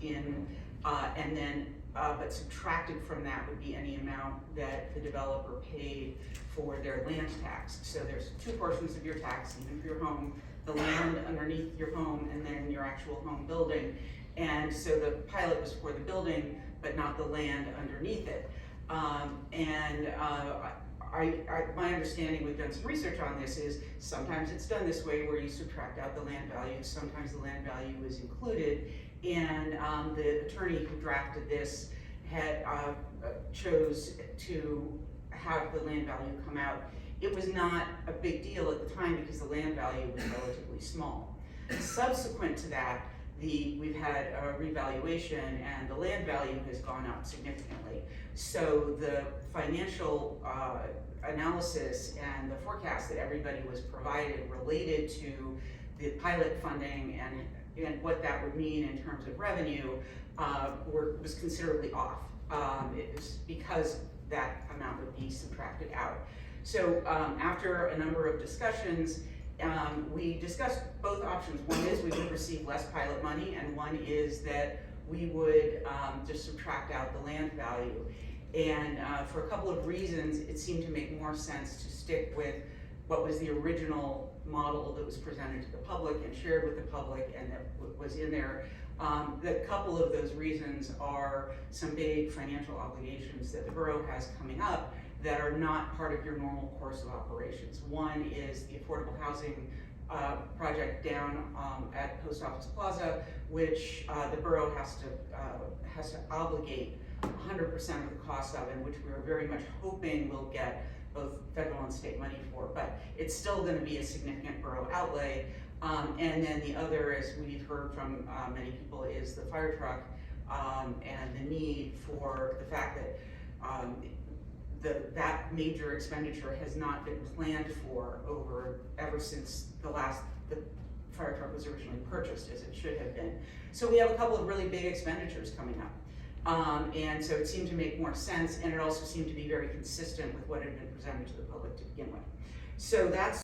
in, and then, but subtracted from that would be any amount that the developer paid for their land tax. So there's two portions of your tax, even for your home, the land underneath your home and then your actual home building. And so the pilot was for the building, but not the land underneath it. My understanding, we've done some research on this, is sometimes it's done this way where you subtract out the land value, sometimes the land value is included, and the attorney who drafted this had chose to have the land value come out. It was not a big deal at the time because the land value was relatively small. Subsequent to that, we've had a revaluation and the land value has gone up significantly. So the financial analysis and the forecast that everybody was provided related to the pilot funding and what that would mean in terms of revenue was considerably off. It was because that amount would be subtracted out. So after a number of discussions, we discussed both options. One is we would receive less pilot money, and one is that we would just subtract out the land value. And for a couple of reasons, it seemed to make more sense to stick with what was the original model that was presented to the public and shared with the public and that was in there. The couple of those reasons are some big financial obligations that the borough has coming up that are not part of your normal course of operations. One is the affordable housing project down at Post Office Plaza, which the borough has to obligate 100% of the cost of, and which we're very much hoping we'll get both federal and state money for, but it's still going to be a significant borough outlay. And then the other, as we've heard from many people, is the fire truck and the need for the fact that that major expenditure has not been planned for ever since the fire truck was originally purchased, as it should have been. So we have a couple of really big expenditures coming up. And so it seemed to make more sense, and it also seemed to be very consistent with what had been presented to the public to begin with. So that's